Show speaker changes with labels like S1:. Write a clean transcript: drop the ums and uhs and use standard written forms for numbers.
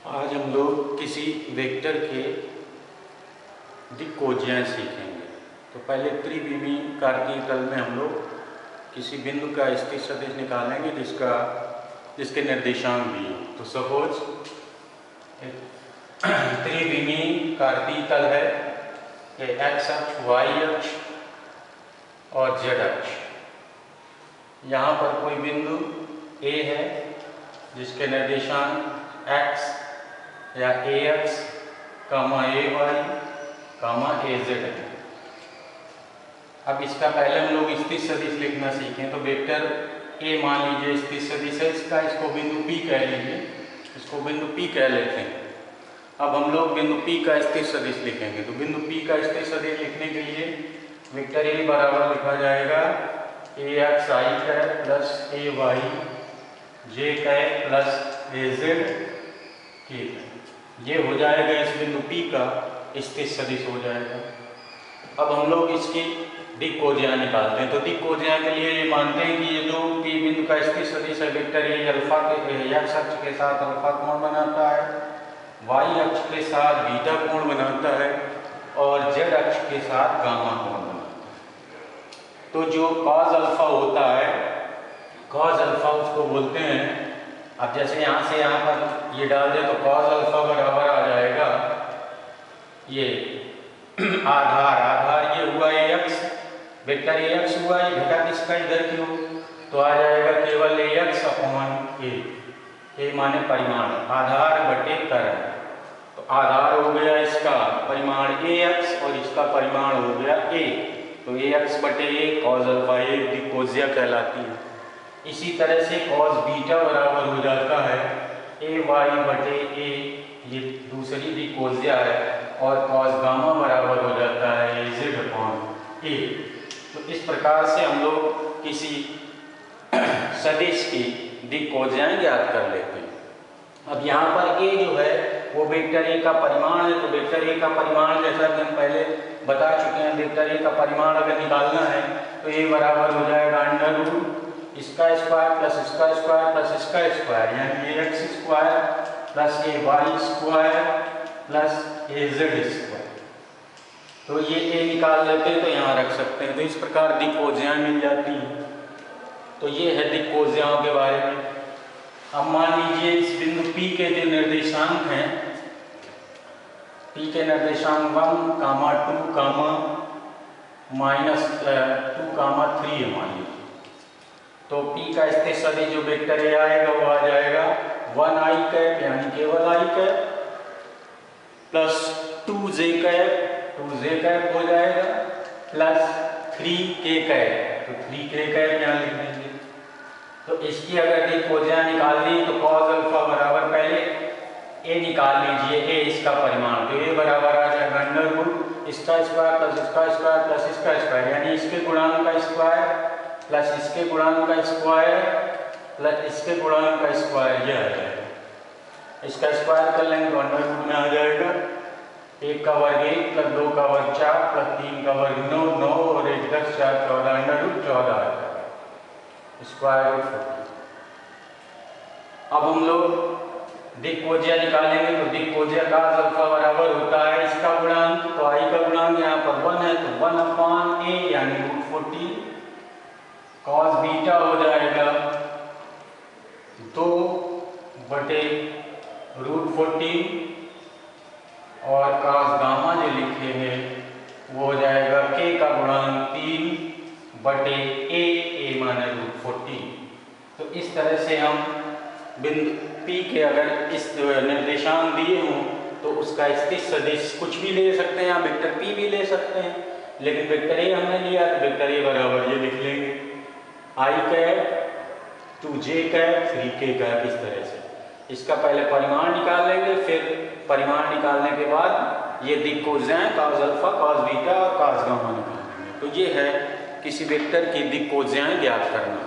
S1: आज हम लोग किसी वेक्टर के दिक्कोजियाँ सीखेंगे। तो पहले त्रिविमीय कार्तीय तल में हम लोग किसी बिंदु का स्थित सदिश निकालेंगे जिसके निर्देशांक दिए। तो सपोज त्रिविमीय कार्तीय तल है कि एक्स अक्ष, वाई अक्ष और जेड अक्ष। यहाँ पर कोई बिंदु ए है जिसके निर्देशांक x या ax, ay, az है। अब इसका पहले हम लोग स्थित सदिश लिखना सीखें। तो वेक्टर a मान लीजिए स्थित सदिश है इसको बिंदु P कह लीजिए, इसको बिंदु P कह लेते हैं। अब हम लोग बिंदु P का स्थित सदिश लिखेंगे। तो बिंदु P का स्थित सदिश लिखने के लिए वेक्टर a बराबर लिखा जाएगा ax i cap plus ay j cap plus az k। ये हो जाएगा इस बिंदु P का स्थित सदिश हो जाएगा। अब हम लोग इसकी दिक्कोजियाँ निकालते हैं। तो दिक्कोजियाँ के लिए ये मानते हैं कि ये जो P बिंदु का स्थित सदिश है वेक्टर ए अल्फा के x अक्ष के साथ अल्फा कोण बनाता है, y अक्ष के साथ बीटा कोण बनाता है और z अक्ष के साथ गामा कोण बनाता है। तो जो cos अल्फा होता है, cos अल्फा उसको बोलते हैं। अब जैसे यहाँ से यहाँ पर ये डाल दे तो cos अल्फा बराबर आ जाएगा ये आधार ये हुआ ax, वेक्टर ax हुआ, ये घटक इसका इधर की हो तो आ जाएगा केवल ax अपॉन a माने परिमाण, आधार बटे कर्ण। तो आधार हो गया इसका परिमाण ax और इसका परिमाण हो गया a। तो ax बटे a cos अल्फा a दिक्कोजिया कहलाती है। इसी तरह से cos बीटा बराबर हो जाता है ay बटे a, ये दूसरी दिक्कोजिया है, और cos गामा बराबर हो जाता है az अपॉन a। तो इस प्रकार से हम लोग किसी सदिश की दिक्कोजियाँ ज्ञात कर लेते हैं। अब यहाँ पर a जो है वो वेक्टर a का परिमाण है। तो वेक्टर a का परिमाण जैसा कि हम पहले बता चुके हैं, वेक्टर a का परिमाण अगर निकालना है तो a बराबर हो जाएगा अंडर रूट इसका स्क्वायर प्लस इसका स्क्वायर प्लस इसका स्क्वायर, यानी ax square plus ay square plus az square. तो ये a निकाल लेते हैं तो यहाँ रख सकते हैं। तो इस प्रकार दिक्कोजियाँ मिल जाती हैं। तो ये है दिक्कोजियाओं के बारे में। अब मान लीजिए इस बिंदु P के जो निर्देशांक हैं, P के निर्देशांक 1, 2, -2, 3 है मान लीजिए। तो P का स्थित सदिश जो वेक्टर a आएगा वो आ जाएगा 1i कैप यानी केवल i cap plus 2j cap हो जाएगा प्लस 3k कैप। तो 3k कैप यहाँ लिख देंगे। तो इसकी अगर दिक्कोजियाँ निकालनी तो cos अल्फा बराबर पहले a निकाल लीजिए, a इसका परिमाण। तो a बराबर आ जाएगा अंडर रूट इसका स्क्वायर प्लस इसका स्क्वायर प्लस इसका स्क्वायर, यानी इसके गुणांक का स्क्वायर प्लस इसके गुणांक का स्क्वायर प्लस इसके गुणांक का स्क्वायर, यह आ जाएगा। इसका स्क्वायर कर लेंगे तो अंडर रूट में आ जाएगा 1 का वर्ग 1 प्लस 2 का वर्ग 4 प्लस 3 का वर्ग 9 और 1 10 4 14 अंडर रूट 14 आ जाएगा स्क्वायर रूट 40। अब हम लोग दिक्कोजिया निकालेंगे। तो दिक्कोजिया का अल्फा बराबर होता है इसका गुणांक, तो i का गुणांक यहाँ पर 1 है तो 1 अपॉन a यानी रूट 40। cos बीटा हो जाएगा 2 बटे रूट 40 और cos गामा जो लिखे हैं वो हो जाएगा k का गुणांक 3 बटे a माने रूट 40। तो इस तरह से हम बिंदु P के अगर इस निर्देशांक दिए हों तो उसका स्थित सदिश कुछ भी ले सकते हैं, या वेक्टर P भी ले सकते हैं, लेकिन वेक्टर a हमने लिया तो वेक्टर a बराबर ये लिख लेंगे i cap 2j cap 3k cap. इस तरह से इसका पहले परिमाण निकाल लेंगे, फिर परिमाण निकालने के बाद ये दिक्कोजियाँ cos अल्फा, cos बीटा और cos गामा निकाल लेंगे। तो ये है किसी वेक्टर की दिक्कोजियाँ ज्ञात करना।